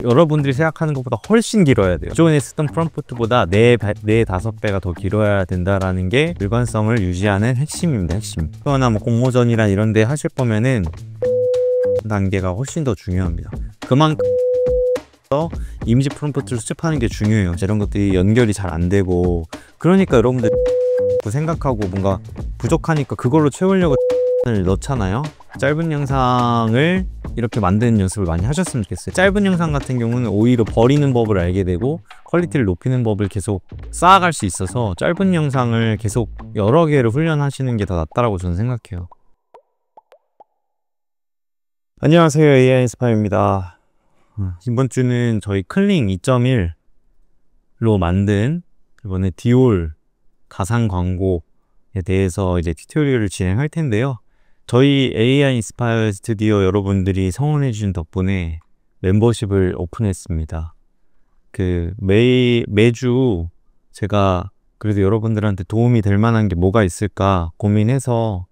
여러분들이 생각하는 것보다 훨씬 길어야 돼요. 기존에 쓰던 프롬프트보다 4~5배가 더 길어야 된다라는 게 일관성을 유지하는 핵심입니다. 핵심. 또하나 뭐 공모전이나 이런 데 하실 거면은 단계가 훨씬 더 중요합니다. 그만큼 이미지 프롬프트를 수집하는 게 중요해요. 이런 것들이 연결이 잘 안 되고, 그러니까 여러분들 생각하고 뭔가 부족하니까 그걸로 채우려고 넣잖아요. 짧은 영상을 이렇게 만드는 연습을 많이 하셨으면 좋겠어요. 짧은 영상 같은 경우는 오히려 버리는 법을 알게 되고 퀄리티를 높이는 법을 계속 쌓아갈 수 있어서 짧은 영상을 계속 여러 개를 훈련하시는 게 더 낫다라고 저는 생각해요. 안녕하세요, AI 인스파입니다. 이번 주는 저희 클링 2.1로 만든 이번에 디올 가상 광고에 대해서 이제 튜토리얼을 진행할 텐데요. 저희 AI 인스파이어 스튜디오 여러분들이 성원해 주신 덕분에 멤버십을 오픈했습니다. 매주 제가 그래도 여러분들한테 도움이 될 만한 게 뭐가 있을까 고민해서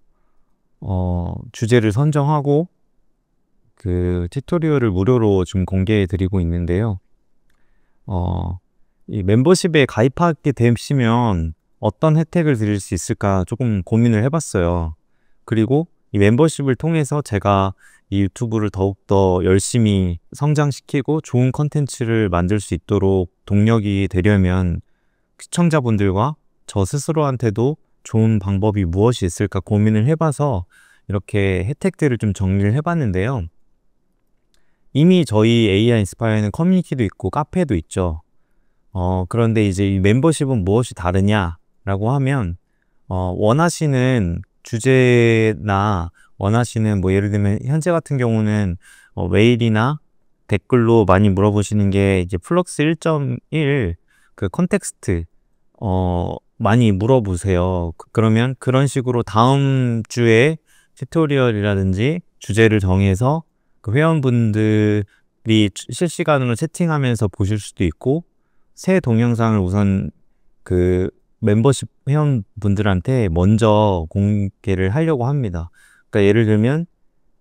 주제를 선정하고 튜토리얼을 무료로 지금 공개해 드리고 있는데요. 이 멤버십에 가입하게 되시면 어떤 혜택을 드릴 수 있을까 조금 고민을 해봤어요. 그리고 이 멤버십을 통해서 제가 이 유튜브를 더욱더 열심히 성장시키고 좋은 컨텐츠를 만들 수 있도록 동력이 되려면 시청자분들과 저 스스로한테도 좋은 방법이 무엇이 있을까 고민을 해봐서 이렇게 혜택들을 좀 정리를 해봤는데요. 이미 저희 AI 인스파이어는 커뮤니티도 있고 카페도 있죠. 그런데 이제 이 멤버십은 무엇이 다르냐라고 하면 원하시는 주제나 원하시는 뭐 예를 들면 현재 같은 경우는 메일이나 댓글로 많이 물어보시는 게 이제 플럭스 1.1 그 컨텍스트 많이 물어보세요. 그러면 그런 식으로 다음 주에 튜토리얼이라든지 주제를 정해서 그 회원분들이 실시간으로 채팅하면서 보실 수도 있고, 새 동영상을 우선 그 멤버십 회원분들한테 먼저 공개를 하려고 합니다. 그러니까 예를 들면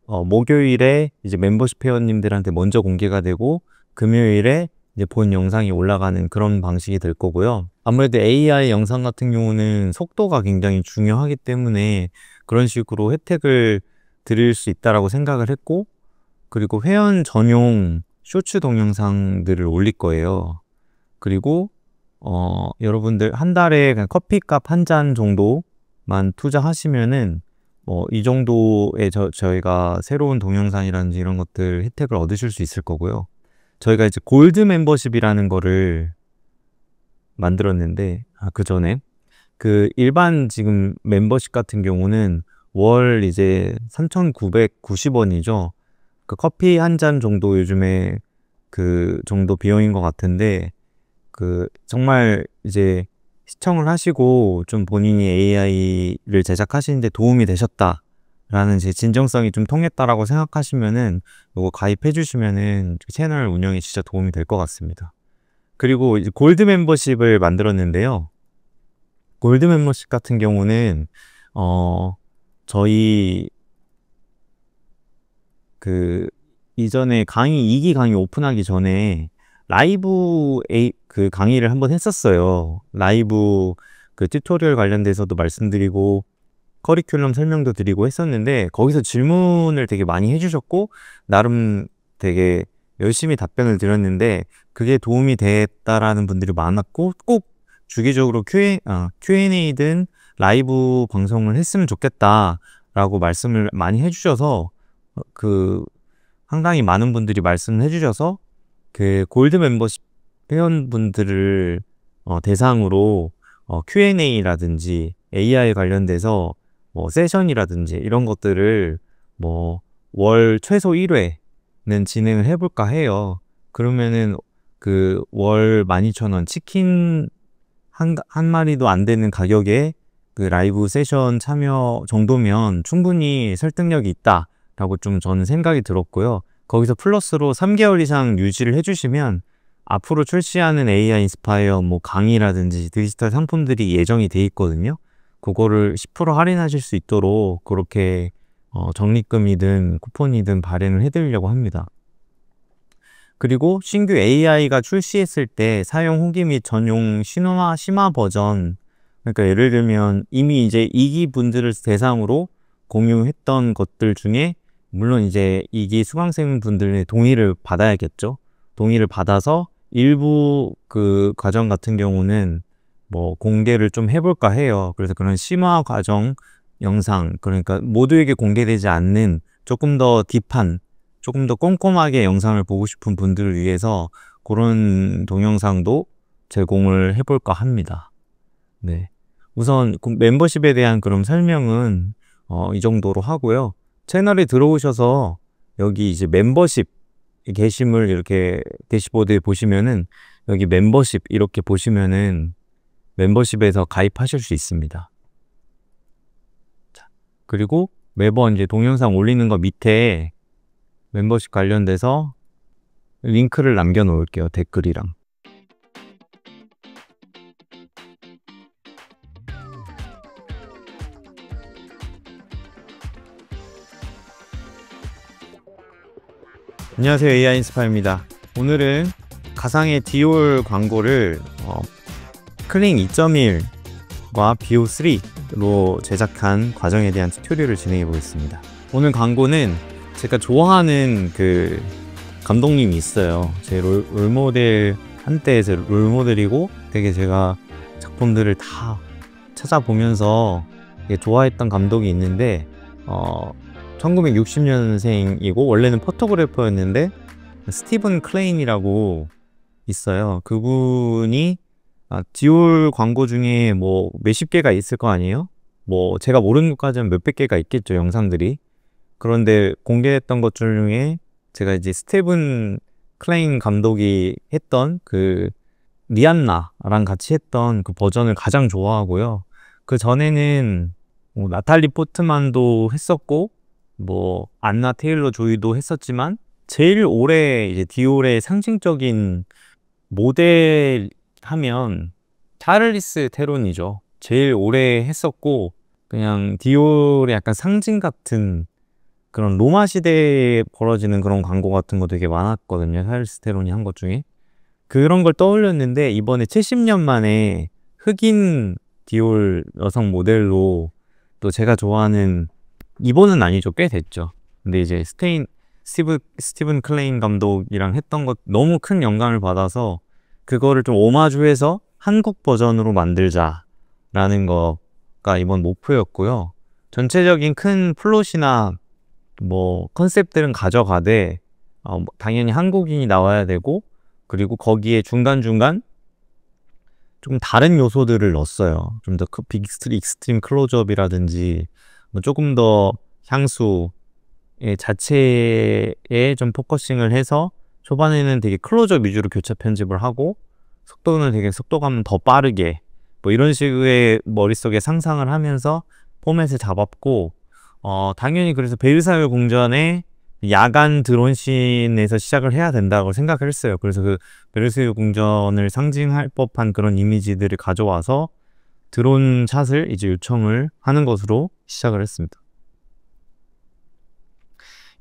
목요일에 이제 멤버십 회원님들한테 먼저 공개가 되고 금요일에 이제 본 영상이 올라가는 그런 방식이 될 거고요. 아무래도 AI 영상 같은 경우는 속도가 굉장히 중요하기 때문에 그런 식으로 혜택을 드릴 수 있다라고 생각을 했고, 그리고 회원 전용 쇼츠 동영상들을 올릴 거예요. 그리고 여러분들 한 달에 그냥 커피값 한 잔 정도만 투자하시면은 이 정도의 저희가 새로운 동영상이라든지 이런 것들 혜택을 얻으실 수 있을 거고요. 저희가 이제 골드 멤버십이라는 거를 만들었는데, 그 전에 일반 지금 멤버십 같은 경우는 월 이제 3,990원이죠. 그 커피 한 잔 정도 요즘에 그 정도 비용인 것 같은데, 정말 이제 시청을 하시고 좀 본인이 AI를 제작하시는데 도움이 되셨다라는 제 진정성이 좀 통했다라고 생각하시면은 이거 가입해 주시면은 채널 운영에 진짜 도움이 될 것 같습니다. 그리고 이제 골드 멤버십을 만들었는데요. 골드 멤버십 같은 경우는 저희 이전에 2기 강의 오픈하기 전에 라이브 강의를 한번 했었어요. 라이브 튜토리얼 관련돼서도 말씀드리고 커리큘럼 설명도 드리고 했었는데, 거기서 질문을 되게 많이 해주셨고 나름 되게 열심히 답변을 드렸는데 그게 도움이 됐다라는 분들이 많았고, 꼭 주기적으로 Q&A든 라이브 방송을 했으면 좋겠다라고 말씀을 많이 해주셔서 상당히 많은 분들이 말씀을 해주셔서 골드 멤버십 회원분들을 대상으로 Q&A라든지 AI 관련돼서 세션이라든지 이런 것들을 월 최소 1회는 진행을 해볼까 해요. 그러면은 월 12,000원 치킨 한 마리도 안 되는 가격에 라이브 세션 참여 정도면 충분히 설득력이 있다라고 좀 저는 생각이 들었고요. 거기서 플러스로 3개월 이상 유지를 해주시면 앞으로 출시하는 AI 인스파이어 강의라든지 디지털 상품들이 예정이 돼 있거든요. 그거를 10% 할인하실 수 있도록 그렇게 적립금이든 쿠폰이든 발행을 해드리려고 합니다. 그리고 신규 AI가 출시했을 때 사용 후기 및 전용 심화 버전, 그러니까 예를 들면 이미 이제 2기 분들을 대상으로 공유했던 것들 중에 물론 이제 2기 수강생 분들의 동의를 받아야겠죠. 동의를 받아서 일부 그 과정 같은 경우는 뭐 공개를 좀 해볼까 해요. 그래서 그런 심화 과정 영상, 그러니까 모두에게 공개되지 않는 조금 더 딥한, 조금 더 꼼꼼하게 영상을 보고 싶은 분들을 위해서 그런 동영상도 제공을 해볼까 합니다. 네. 우선 멤버십에 대한 그런 설명은 이 정도로 하고요. 채널에 들어오셔서 여기 이제 멤버십 게시물 이렇게 대시보드에 보시면은 여기 멤버십 이렇게 보시면은 멤버십에서 가입하실 수 있습니다. 자, 그리고 매번 이제 동영상 올리는 거 밑에 멤버십 관련돼서 링크를 남겨 놓을게요. 댓글이랑. 안녕하세요. AI 인스파입니다. 오늘은 가상의 디올 광고를 클링 2.1과 BO3로 제작한 과정에 대한 튜토리얼을 진행해 보겠습니다. 오늘 광고는 제가 좋아하는 그 감독님이 있어요. 제 롤모델, 한때 제 롤모델이고 되게 제가 작품들을 다 찾아보면서 되게 좋아했던 감독이 있는데 1960년생이고 원래는 포토그래퍼였는데 스티븐 클레인이라고 있어요. 그분이 디올 광고 중에 뭐 몇십 개가 있을 거 아니에요? 뭐 제가 모르는 것까지는 몇백 개가 있겠죠, 영상들이. 그런데 공개했던 것 중에 제가 이제 스티븐 클레인 감독이 했던 그 리안나랑 같이 했던 그 버전을 가장 좋아하고요. 그 전에는 뭐 나탈리 포트만도 했었고 뭐 안나 테일러 조이도 했었지만 제일 오래 이제 디올의 상징적인 모델 하면 샤를리스 테론이죠. 제일 오래 했었고 그냥 디올의 약간 상징 같은 그런 로마 시대에 벌어지는 그런 광고 같은 거 되게 많았거든요. 샤를리스 테론이 한 것 중에. 그런 걸 떠올렸는데 이번에 70년 만에 흑인 디올 여성 모델로 또 제가 좋아하는, 이번은 아니죠. 꽤 됐죠. 근데 이제 스티븐 클레인 감독이랑 했던 것 너무 큰 영감을 받아서 그거를 좀 오마주해서 한국 버전으로 만들자라는 거가 이번 목표였고요. 전체적인 큰 플롯이나 뭐 컨셉들은 가져가되 당연히 한국인이 나와야 되고, 그리고 거기에 중간중간 좀 다른 요소들을 넣었어요. 좀 더 익스트림 클로즈업이라든지 뭐 조금 더 향수 자체에 좀 포커싱을 해서 초반에는 되게 클로즈업 위주로 교차 편집을 하고 속도는 되게 속도감은 더 빠르게 뭐 이런 식의 머릿속에 상상을 하면서 포맷을 잡았고, 당연히 그래서 베르사유 궁전에 야간 드론씬에서 시작을 해야 된다고 생각을 했어요. 그래서 그 베르사유 궁전을 상징할 법한 그런 이미지들을 가져와서 드론 샷을 이제 요청을 하는 것으로 시작을 했습니다.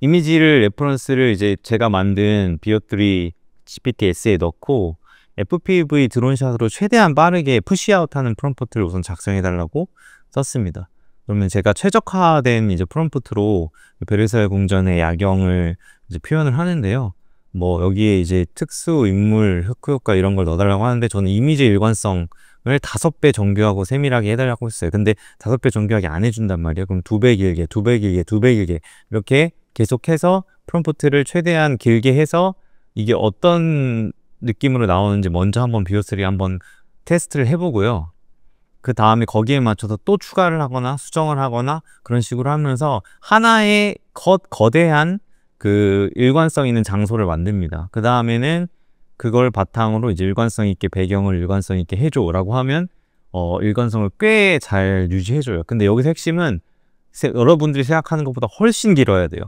이미지를 레퍼런스를 이제 제가 만든 BO3 GPT-S에 넣고 FPV 드론샷으로 최대한 빠르게 푸시아웃하는 프롬프트를 우선 작성해달라고 썼습니다. 그러면 제가 최적화된 이제 프롬프트로 베르사유 궁전의 야경을 이제 표현을 하는데요. 뭐 여기에 이제 특수 인물 흑후 효과 이런 걸 넣어달라고 하는데 저는 이미지 일관성을 5배 정교하고 세밀하게 해달라고 했어요. 근데 5배 정교하게 안 해준단 말이에요. 그럼 2배 길게, 2배 길게, 2배 길게 이렇게 계속해서 프롬프트를 최대한 길게 해서 이게 어떤 느낌으로 나오는지 먼저 한번 BO3 한번 테스트를 해보고요. 그 다음에 거기에 맞춰서 또 추가를 하거나 수정을 하거나 그런 식으로 하면서 하나의 거대한 그 일관성 있는 장소를 만듭니다. 그 다음에는 그걸 바탕으로 이제 일관성 있게 배경을 일관성 있게 해줘라고 하면 일관성을 꽤 잘 유지해줘요. 근데 여기서 핵심은 여러분들이 생각하는 것보다 훨씬 길어야 돼요.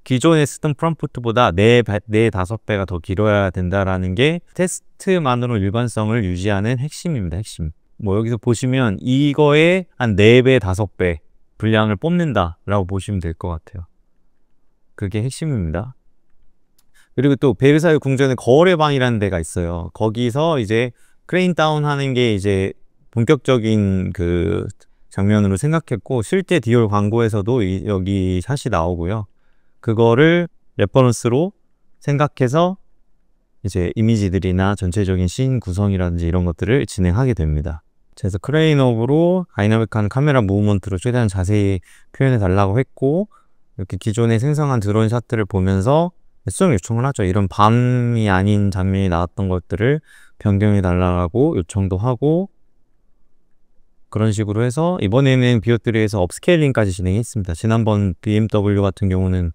기존에 쓰던 프롬프트보다 4-5배가 더 길어야 된다라는 게 테스트만으로 일관성을 유지하는 핵심입니다. 핵심. 뭐 여기서 보시면 이거에 한 4배, 5배 분량을 뽑는다라고 보시면 될 것 같아요. 그게 핵심입니다. 그리고 또 베르사유 궁전에 거울의 방이라는 데가 있어요. 거기서 이제 크레인 다운 하는 게 이제 본격적인 그 장면으로 생각했고, 실제 디올 광고에서도 여기 샷이 나오고요. 그거를 레퍼런스로 생각해서 이제 이미지들이나 전체적인 씬 구성이라든지 이런 것들을 진행하게 됩니다. 그래서 크레인업으로 다이나믹한 카메라 무브먼트로 최대한 자세히 표현해 달라고 했고, 이렇게 기존에 생성한 드론 샷들을 보면서 수정 요청을 하죠. 이런 밤이 아닌 장면이 나왔던 것들을 변경해 달라고 요청도 하고, 그런 식으로 해서 이번에는 비오트리에서 업스케일링까지 진행했습니다. 지난번 BMW 같은 경우는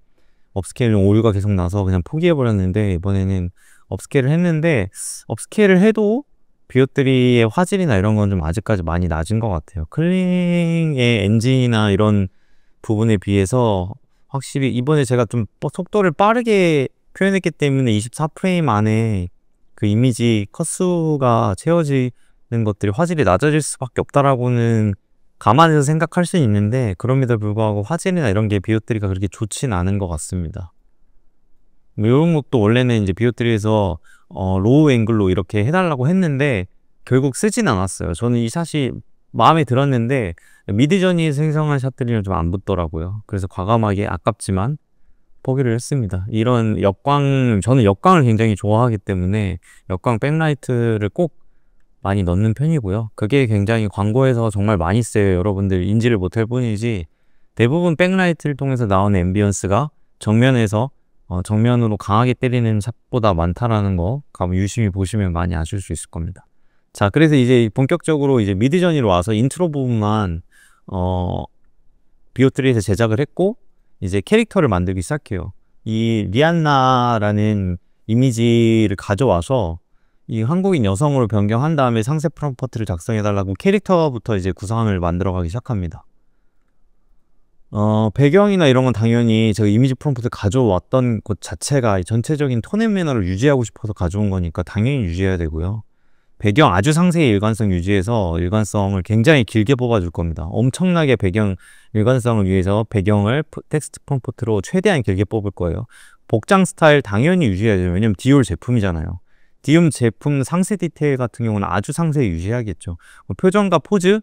업스케일링 오류가 계속 나서 그냥 포기해버렸는데, 이번에는 업스케일을 했는데, 업스케일을 해도 비오트리의 화질이나 이런 건 좀 아직까지 많이 낮은 것 같아요. 클링의 엔진이나 이런 부분에 비해서 확실히 이번에 제가 좀 속도를 빠르게 표현했기 때문에 24프레임 안에 그 이미지 컷수가 채워지는 것들이 화질이 낮아질 수밖에 없다라고는 감안해서 생각할 수 있는데, 그럼에도 불구하고 화질이나 이런 게 비오트리가 그렇게 좋진 않은 것 같습니다. 이런 것도 원래는 이제 비오트리에서 로우 앵글로 이렇게 해달라고 했는데 결국 쓰진 않았어요. 저는 이 샷이 마음에 들었는데 미드저니 생성한 샷들이랑 좀 안 붙더라고요. 그래서 과감하게 아깝지만 포기를 했습니다. 이런 역광, 저는 역광을 굉장히 좋아하기 때문에 역광 백라이트를 꼭 많이 넣는 편이고요. 그게 굉장히 광고에서 정말 많이 쓰여요. 여러분들 인지를 못할 뿐이지 대부분 백라이트를 통해서 나오는 앰비언스가 정면으로 강하게 때리는 샷보다 많다라는 거 유심히 보시면 많이 아실 수 있을 겁니다. 자, 그래서 이제 본격적으로 이제 미드저니로 와서 인트로 부분만 비오트리에서 제작을 했고, 이제 캐릭터를 만들기 시작해요. 이 리안나라는 이미지를 가져와서 이 한국인 여성으로 변경한 다음에 상세 프롬프트를 작성해달라고 캐릭터부터 이제 구상을 만들어가기 시작합니다. 배경이나 이런 건 당연히 제가 이미지 프롬프트 가져왔던 것 자체가 전체적인 톤 앤 매너를 유지하고 싶어서 가져온 거니까 당연히 유지해야 되고요. 배경 아주 상세히 일관성 유지해서 일관성을 굉장히 길게 뽑아줄 겁니다. 엄청나게 배경 일관성을 위해서 배경을 텍스트 프롬프트로 최대한 길게 뽑을 거예요. 복장 스타일 당연히 유지해야죠. 왜냐면 디올 제품이잖아요. 디올 제품 상세 디테일 같은 경우는 아주 상세히 유지해야겠죠. 표정과 포즈?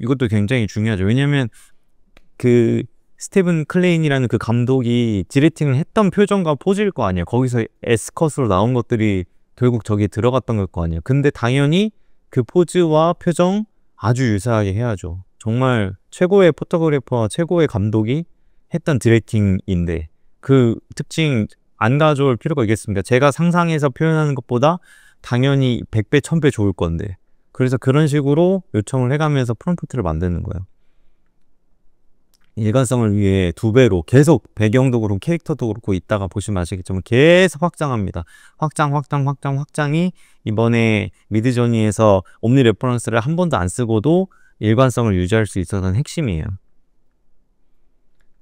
이것도 굉장히 중요하죠. 왜냐면 그 스티븐 클레인이라는 그 감독이 디렉팅을 했던 표정과 포즈일 거 아니에요. 거기서 S컷으로 나온 것들이 결국 저기에 들어갔던 걸 거 아니에요. 근데 당연히 그 포즈와 표정 아주 유사하게 해야죠. 정말 최고의 포토그래퍼와 최고의 감독이 했던 디렉팅인데 그 특징 안 가져올 필요가 있겠습니까? 제가 상상해서 표현하는 것보다 당연히 100배, 1000배 좋을 건데. 그래서 그런 식으로 요청을 해가면서 프롬프트를 만드는 거예요. 일관성을 위해 2배로 계속 배경도 그렇고 캐릭터도 그렇고 있다가 보시면 아시겠지만 계속 확장합니다. 확장이 이번에 미드저니에서 옴니 레퍼런스를 한 번도 안 쓰고도 일관성을 유지할 수 있어서는 핵심이에요.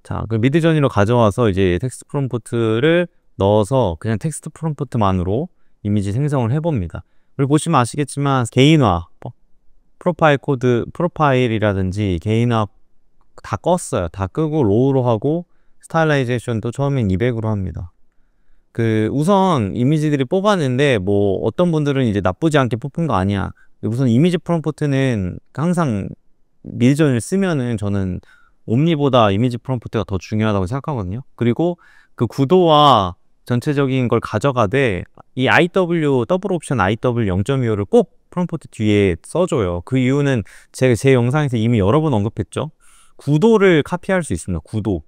자, 그 미드저니로 가져와서 이제 텍스트 프롬프트를 넣어서 그냥 텍스트 프롬프트만으로 이미지 생성을 해봅니다. 그리고 보시면 아시겠지만 개인화, 프로파일 코드, 프로파일이라든지 개인화 다 껐어요. 다 끄고 로우로 하고 스타일라이제이션도 처음엔 200으로 합니다. 우선 이미지들이 뽑았는데 뭐 어떤 분들은 이제 나쁘지 않게 뽑힌 거 아니야. 우선 이미지 프롬프트는 항상 미드저니를 쓰면은 저는 옴니보다 이미지 프롬프트가 더 중요하다고 생각하거든요. 그리고 그 구도와 전체적인 걸 가져가되 이 IW 더블 옵션 IW 0.25를 꼭 프롬프트 뒤에 써줘요. 그 이유는 제가 제 영상에서 이미 여러 번 언급했죠. 구도를 카피할 수 있습니다. 구도.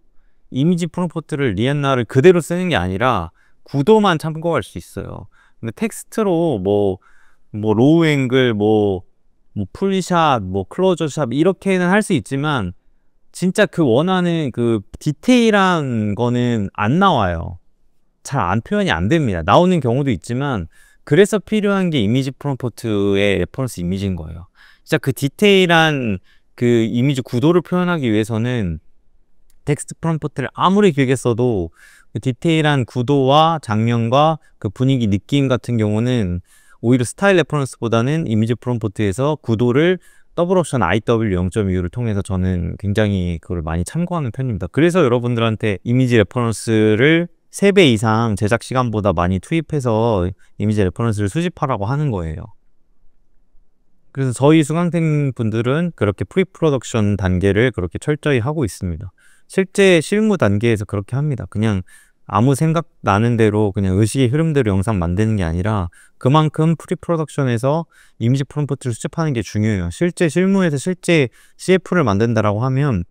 이미지 프롬프트를 리안나를 그대로 쓰는 게 아니라 구도만 참고할 수 있어요. 근데 텍스트로 뭐 로우 앵글, 뭐 풀샷, 뭐 클로저 샷 이렇게는 할 수 있지만 진짜 그 원하는 그 디테일한 거는 안 나와요. 잘 표현이 안 됩니다. 나오는 경우도 있지만 그래서 필요한 게 이미지 프롬프트의 레퍼런스 이미지인 거예요. 진짜 그 디테일한 그 이미지 구도를 표현하기 위해서는 텍스트 프롬프트를 아무리 길게 써도 그 디테일한 구도와 장면과 그 분위기 느낌 같은 경우는 오히려 스타일 레퍼런스보다는 이미지 프롬프트에서 구도를 더블 옵션 IW 0.25를 통해서 저는 굉장히 그걸 많이 참고하는 편입니다. 그래서 여러분들한테 이미지 레퍼런스를 3배 이상 제작 시간보다 많이 투입해서 이미지 레퍼런스를 수집하라고 하는 거예요. 그래서 저희 수강생 분들은 그렇게 프리 프로덕션 단계를 그렇게 철저히 하고 있습니다. 실제 실무 단계에서 그렇게 합니다. 그냥 아무 생각 나는 대로 그냥 의식의 흐름대로 영상 만드는 게 아니라 그만큼 프리 프로덕션에서 이미지 프롬프트를 수집하는 게 중요해요. 실제 실무에서 실제 CF를 만든다라고 하면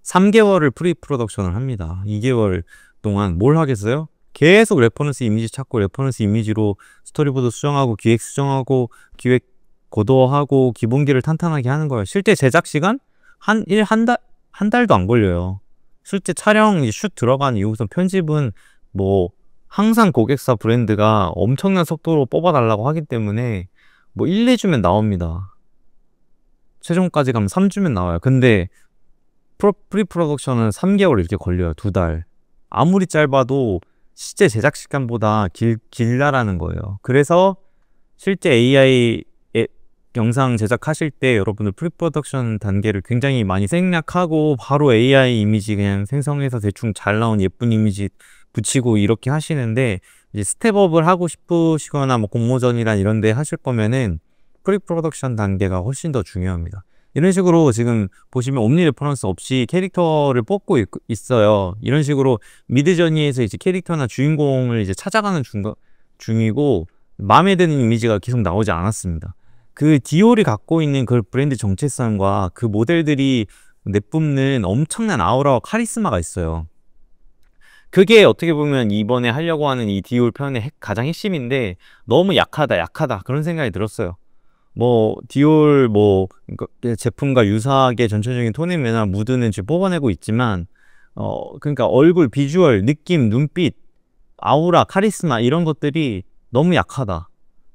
3개월을 프리 프로덕션을 합니다. 2개월 동안 뭘 하겠어요? 계속 레퍼런스 이미지 찾고 레퍼런스 이미지로 스토리보드 수정하고 기획 수정하고 기획 고도하고 기본기를 탄탄하게 하는 거예요. 실제 제작 시간 한 달도 안 걸려요. 실제 촬영 슛 들어간 이후부터 편집은 뭐 항상 고객사 브랜드가 엄청난 속도로 뽑아달라고 하기 때문에 뭐 1, 2주면 나옵니다. 최종까지 가면 3주면 나와요. 근데 프리 프로덕션은 3개월 이렇게 걸려요. 2달. 아무리 짧아도 실제 제작 시간보다 길다라는 거예요. 그래서 실제 AI 영상 제작하실 때 여러분들 프리프로덕션 단계를 굉장히 많이 생략하고 바로 AI 이미지 그냥 생성해서 대충 잘 나온 예쁜 이미지 붙이고 이렇게 하시는데, 이제 스텝업을 하고 싶으시거나 뭐 공모전이란 이런 데 하실 거면은 프리프로덕션 단계가 훨씬 더 중요합니다. 이런 식으로 지금 보시면 옴니 레퍼런스 없이 캐릭터를 뽑고 있어요. 이런 식으로 미드저니에서 이제 캐릭터나 주인공을 이제 찾아가는 중이고 마음에 드는 이미지가 계속 나오지 않았습니다. 그 디올이 갖고 있는 그 브랜드 정체성과 그 모델들이 내뿜는 엄청난 아우라와 카리스마가 있어요. 그게 어떻게 보면 이번에 하려고 하는 이 디올 편의 가장 핵심인데 너무 약하다 그런 생각이 들었어요. 뭐 디올 뭐 제품과 유사하게 전체적인 톤앤 매너 무드는 지금 뽑아내고 있지만 그러니까 얼굴 비주얼 느낌 눈빛 아우라 카리스마 이런 것들이 너무 약하다.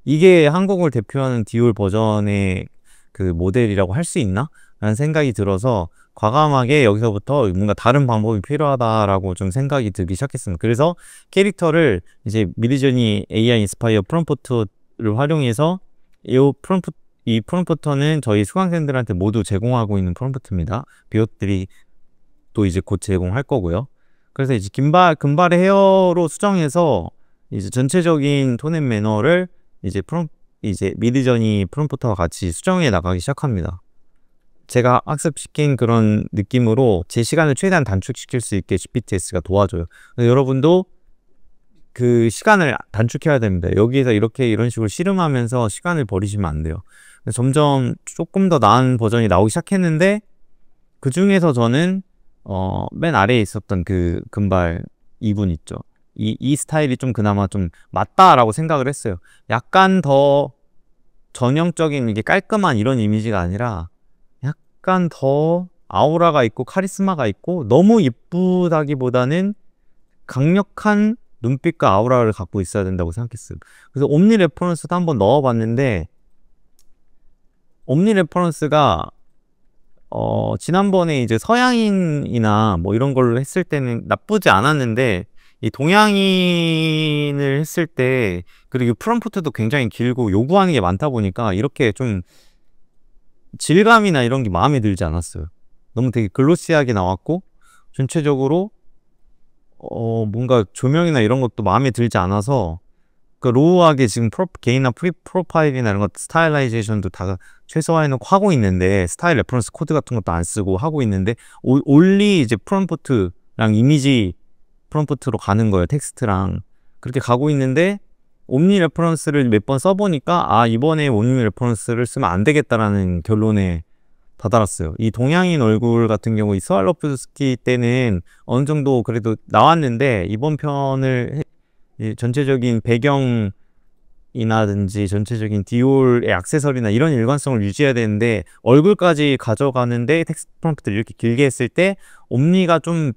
이게 한국을 대표하는 디올 버전의 그 모델이라고 할 수 있나? 라는 생각이 들어서 과감하게 여기서부터 뭔가 다른 방법이 필요하다라고 좀 생각이 들기 시작했습니다. 그래서 캐릭터를 이제 미드저니 AI 인스파이어 프롬프트를 활용해서 이 프롬프터는 저희 수강생들한테 모두 제공하고 있는 프롬프트입니다. 비옷들이 또 이제 곧 제공할 거고요. 그래서 이제 금발의 헤어로 수정해서 이제 전체적인 톤앤 매너를 이제 미드저니 프롬프터와 같이 수정해 나가기 시작합니다. 제가 학습시킨 그런 느낌으로 제 시간을 최대한 단축시킬 수 있게 GPTS가 도와줘요. 여러분도 그 시간을 단축해야 됩니다. 여기에서 이런 식으로 씨름하면서 시간을 버리시면 안 돼요. 점점 조금 더 나은 버전이 나오기 시작했는데, 그 중에서 저는 맨 아래에 있었던 그 금발 이분 있죠. 이 스타일이 좀 그나마 좀 맞다라고 생각을 했어요. 약간 더 전형적인 이게 깔끔한 이런 이미지가 아니라 약간 더 아우라가 있고 카리스마가 있고 너무 예쁘다기보다는 강력한 눈빛과 아우라를 갖고 있어야 된다고 생각했어요. 그래서 옴니 레퍼런스도 한번 넣어봤는데, 옴니 레퍼런스가 지난번에 이제 서양인이나 뭐 이런 걸로 했을 때는 나쁘지 않았는데, 이 동양인을 했을 때 그리고 프롬프트도 굉장히 길고 요구하는 게 많다 보니까 이렇게 좀 질감이나 이런 게 마음에 들지 않았어요. 너무 되게 글로시하게 나왔고 전체적으로 뭔가 조명이나 이런 것도 마음에 들지 않아서 그 로우하게 지금 개인이나 프로파일이나 이런 것 스타일라이제이션도 다 최소화해놓고 하고 있는데, 스타일 레퍼런스 코드 같은 것도 안 쓰고 하고 있는데 올리 이제 프롬프트랑 이미지 프롬프트로 가는 거예요. 텍스트랑 그렇게 가고 있는데, 옴니 레퍼런스를 몇 번 써보니까 이번에 옴니 레퍼런스를 쓰면 안 되겠다라는 결론에 다다랐어요. 이 동양인 얼굴 같은 경우 이 스왈로프스키 때는 어느 정도 그래도 나왔는데, 이번 편을 전체적인 배경이나든지 전체적인 디올의 액세서리나 이런 일관성을 유지해야 되는데 얼굴까지 가져가는데 텍스트 프롬프트를 이렇게 길게 했을 때 옴니가 좀